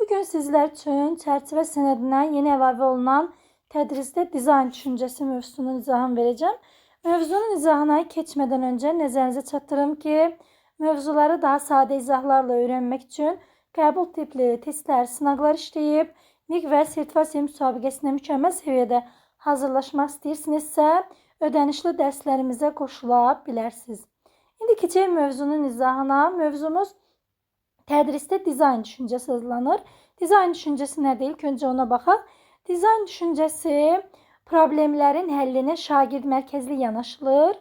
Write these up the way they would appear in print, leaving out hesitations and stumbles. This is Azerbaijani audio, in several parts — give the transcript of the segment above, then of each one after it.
Bugün sizler üçün çərçivə sənədindən yeni əlavə olunan tədrisdə dizayn düşüncəsi mövzusunun izahını verəcəm. Mövzunun izahına keçmədən öncə nəzərinizə çatdırım ki, mövzuları daha sadə izahlarla öyrənmək üçün qəbul tipli testlər, sınaqlar işləyib, MİQ və sertifikasiya müsabiqəsinə mükəmməl səviyyədə hazırlaşmaq istəyirsinizsə, ödənişli dərslərimizə qoşula bilərsiniz. İndi keçək mövzunun izahına. Mövzumuz tədrisdə dizayn düşüncəsi adlanır. Dizayn düşüncəsi nədir? İlk öncə ona baxaq. Dizayn düşüncəsi problemlərin həllinə şagird mərkəzli yanaşılır.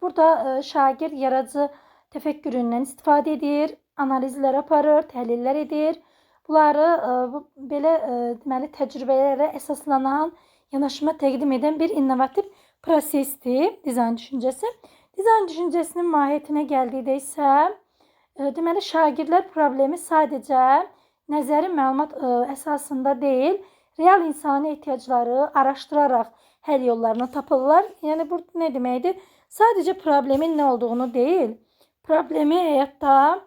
Burada şagird yaradıcı təfəkküründən istifadə edir, analizlər aparır, təhlillər edir. Bunları belə deməli təcrübələrə əsaslanan yanaşma təqdim edən bir innovativ prosesdir dizayn düşüncəsi. Dizayn düşüncəsinin mahiyyətinə gəldikdə isə deməli, şagirdlər problemi sadəcə nəzəri məlumat əsasında deyil, real insani ehtiyacları araşdıraraq həll yollarını tapırlar. Yəni, bu nə deməkdir? Sadəcə problemin nə olduğunu deyil, problemi həyatda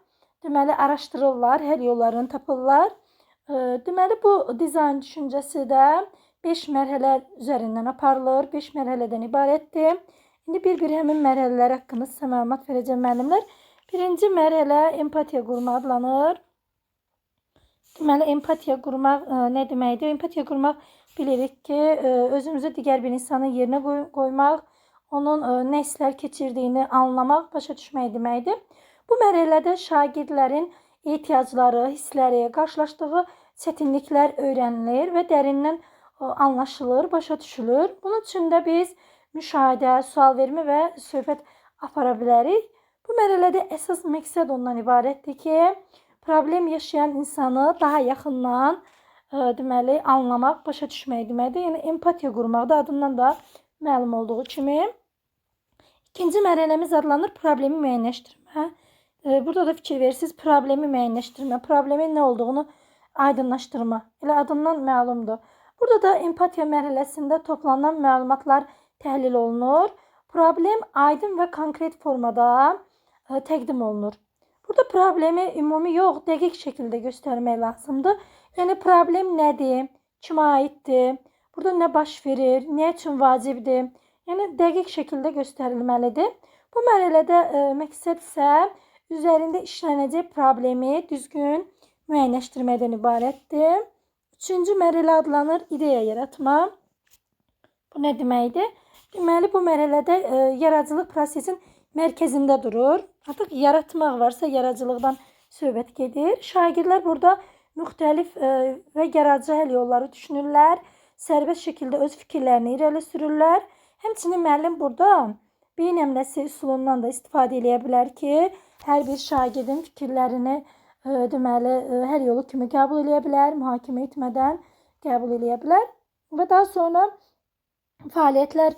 deməli, araşdırırlar, həll yollarını tapırlar. Deməli, bu dizayn düşüncəsi də 5 mərhələ üzərindən aparılır, 5 mərhələdən ibarətdir. İndi bir-bir həmin mərhələlər haqqında sizə məlumat verəcəm müəllimlər. Birinci mərhələ empatiya qurmaq adlanır. Deməli, empatiya qurmaq nə deməkdir? Empatiya qurmaq bilirik ki, özümüzü digər bir insanın yerinə qoymaq, onun nə hisslər keçirdiyini anlamaq, başa düşmək deməkdir. Bu mərhələdə şagirdlərin ehtiyacları, hissləri, qarşılaşdığı çətinliklər öyrənilir və dərindən anlaşılır, başa düşülür. Bunun üçün də biz müşahidə, sual vermə və söhbət apara bilərik. Bu mərhələdə əsas məqsəd ondan ibarətdir ki, problem yaşayan insanı daha yaxından deməli, anlamaq, başa düşmək deməkdir. Yəni, empatiya qurmaq da adından da məlum olduğu kimi. İkinci mərhələmiz adlanır problemi müəyyənləşdirmə. Burada da fikir verirsiniz, problemi müəyyənləşdirmə, problemin nə olduğunu aydınlaşdırma. Elə adından məlumdur. Burada da empatiya mərhələsində toplanan məlumatlar təhlil olunur. Problem aydın və konkret formada təqdim olunur. Burada problemi ümumi yox, dəqiq şəkildə göstərmək lazımdır. Yəni, problem nədir, kimə aiddir, burada nə baş verir, nə üçün vacibdir. Yəni, dəqiq şəkildə göstərilməlidir. Bu mərhələdə məqsəd isə üzərində işlənəcək problemi düzgün müəyyənləşdirməkdən ibarətdir. Üçüncü mərhələ adlanır ideya yaratma. Bu nə deməkdir? Deməli, bu mərhələdə yaradıcılıq prosesin mərkəzində durur. Artıq yaratmaq varsa yaradıcılıqdan söhbət gedir. Şagirdlər burada müxtəlif və yaradıcı həll yolları düşünürlər. Sərbəst şəkildə öz fikirlərini irəli sürürlər. Həmçinin müəllim burada beyin əmləsi üsulundan da istifadə edə bilər ki, hər bir şagirdin fikirlərini deməli həll yolu kimi qəbul edə bilər, mühakimə etmədən qəbul edə bilər. Və daha sonra fəaliyyətlər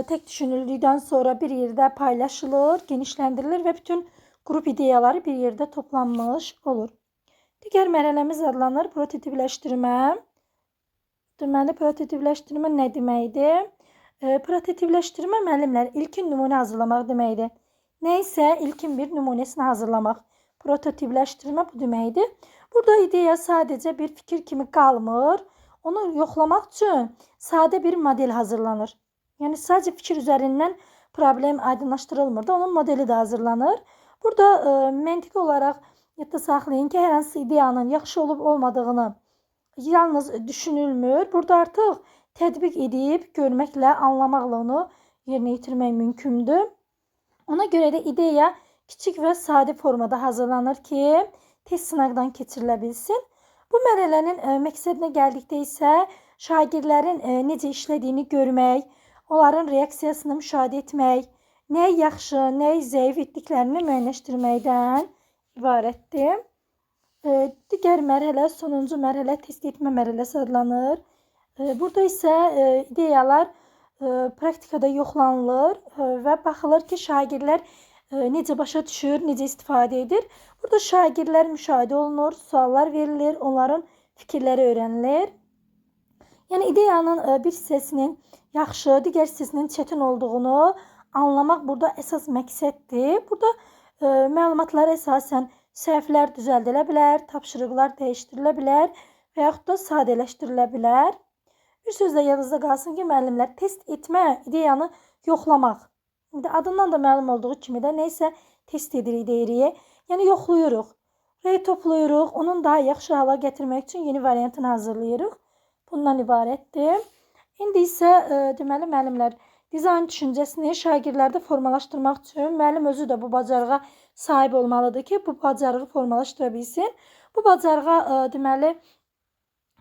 tək düşünüldükdən sonra bir yerdə paylaşılır, genişləndirilir və bütün qrup ideyaları bir yerdə toplanmış olur. Digər mərhələmiz adlanır prototipləşdirmə. Deməli, prototipləşdirmə nə deməkdir? Prototipləşdirmə müəllimlər ilkin nümunə hazırlamaq deməkdir. Nə isə ilkin bir nümunəsini hazırlamaq. Prototipləşdirmə bu deməkdir. Burada ideya sadəcə bir fikir kimi qalmır. Onu yoxlamaq üçün sadə bir model hazırlanır. Yəni, sadəcə fikir üzərindən problem aydınlaşdırılmır da, onun modeli də hazırlanır. Burada məntiqi olaraq yadda saxlayın ki, hər hansı ideyanın yaxşı olub olmadığını yalnız düşünülmür. Burada artıq tətbiq edib, görməklə, anlamaqla onu yerinə yetirmək mümkündür. Ona görə də ideya kiçik və sadə formada hazırlanır ki, test sınaqdan keçirilə bilsin. Bu mərhələnin məqsədinə gəldikdə isə şagirdlərin necə işlədiyini görmək, onların reaksiyasını müşahidə etmək, nəyi yaxşı, nəyi zəif etdiklərini müəyyənləşdirməkdən ibarətdir. Digər mərhələ, sonuncu mərhələ test etmə mərhələsi adlanır. Burada isə ideyalar praktikada yoxlanılır və baxılır ki, şagirdlər necə başa düşür, necə istifadə edir. Burada şagirdlər müşahidə olunur, suallar verilir, onların fikirləri öyrənilir. Yəni, ideyanın bir hissəsinin yaxşı, digər hissəsinin çətin olduğunu anlamaq burada əsas məqsəddir. Burada məlumatlara əsasən səhvlər düzəldilə bilər, tapşırıqlar dəyişdirilə bilər və yaxud da sadələşdirilə bilər. Bir sözlə yadınızda qalsın ki, müəllimlər test etmə, ideyanı yoxlamaq. Adından da məlum olduğu kimi də neysə test edirik deyirik. Yəni yoxlayırıq. Rey toplayırıq, onun daha yaxşı hala gətirmək üçün yeni variantını hazırlayırıq. Bundan ibarətdir. İndi isə deməli müəllimlər dizayn düşüncəsini şagirdlərdə formalaşdırmaq üçün müəllim özü də bu bacarığa sahib olmalıdır ki, bu bacarığı formalaşdıra bilsin. Bu bacarığa deməli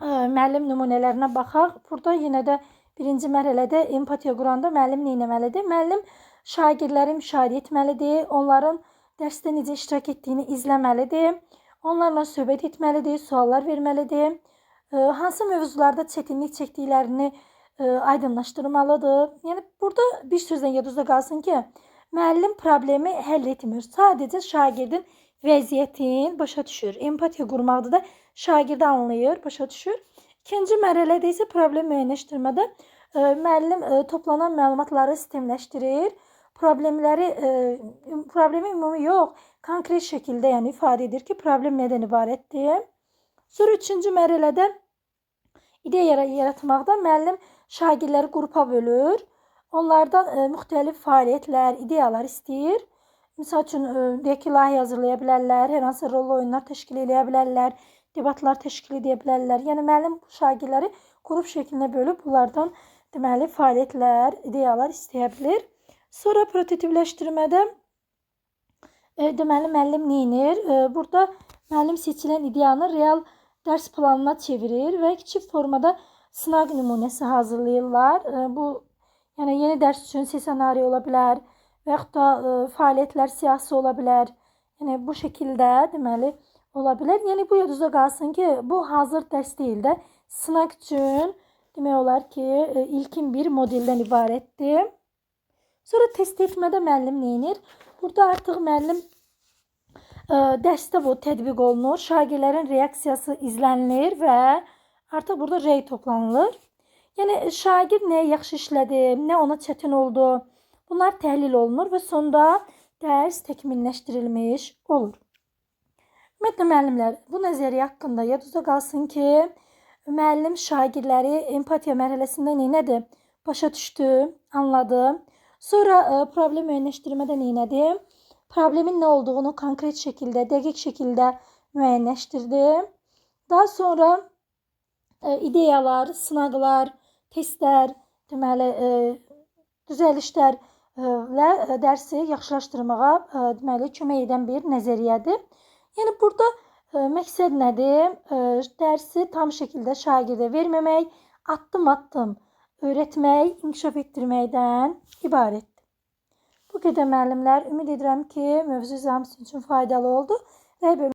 müəllim nümunələrinə baxaq. Burada yenə də birinci mərhələdə empatiya quranda müəllim nə etməlidir? Müəllim şagirdləri müşahidə etməlidir, onların dərsdə necə iştirak etdiyini izləməlidir, onlarla söhbət etməlidir, suallar verməlidir, hansı mövzularda çətinlik çəkdiklərini aydınlaşdırmalıdır. Yəni burada bir sözlə yadınızda qalsın ki, müəllim problemi həll etmir. Sadəcə şagirdin vəziyyətini başa düşür. Empatiya qurmaqda da şagirdi anlayır, başa düşür. İkinci mərhələdə isə problem müəyyənləşdirmədə müəllim toplanan məlumatları sistemləşdirir. Problemi ümumi yox, konkret şəkildə yəni ifadə edir ki, problem nədən ibarətdir. Sonra üçüncü mərhələdə ideya yaratmaqda müəllim şagirdləri qrupa bölür. Onlardan müxtəlif fəaliyyətlər, ideyalar istəyir. Misal üçün, deyək ki, layihə hazırlaya bilərlər, hər hansı rol oyunlar təşkil edə bilərlər, debatlar təşkil edə bilərlər. Yəni müəllim şagirdləri qrup şəklində bölüb bunlardan deməli fəaliyyətlər, ideyalar istəyə bilir. Sonra prototipləşdirmədə deməli müəllim nə edir? Burada müəllim seçilən ideyanı real dərs planına çevirir və kiçik formada sınaq nümunəsi hazırlayırlar. Bu yəni yeni dərs üçün ssenari ola bilər və yaxud da fəaliyyətlər siyahısı ola bilər. Yəni bu şəkildə deməli ola bilər. Yəni bu yadınızda qalsın ki, bu hazır dərs deyil də sınaq üçün demək olar ki, ilkin bir modeldən ibarətdir. Sonra test etmədə müəllim nə edir? Burada artıq müəllim dərsdə bu tətbiq olunur, şagirdlərin reaksiyası izlənilir və artıq burada rey toplanılır. Yəni şagird nəyə yaxşı işlədi, nə ona çətin oldu, bunlar təhlil olunur və sonda dərs təkmilləşdirilmiş olur. Ümumiyyətlə müəllimlər, bu nəzəriyyə haqqında yadınızda qalsın ki, müəllim şagirdləri empatiya mərhələsində nədir? Başa düşdü, anladı. Sonra problem müəyyənləşdirmədə nədir? Problemin nə olduğunu konkret şəkildə, dəqiq şəkildə müəyyənləşdirdi. Daha sonra ideyalar, sınaqlar, testlər, deməli düzəlişlərlə dərsi yaxşılaşdırmağa deməli kömək edən bir nəzəriyyədir. Yəni burada məqsəd nədir? Dərsi tam şəkildə şagirdə verməmək, addım-addım öyrətmək, inkişaf etdirməkdən ibarətdir. Bu qədər müəllimlər. Ümid edirəm ki, mövzu sizin üçün faydalı oldu.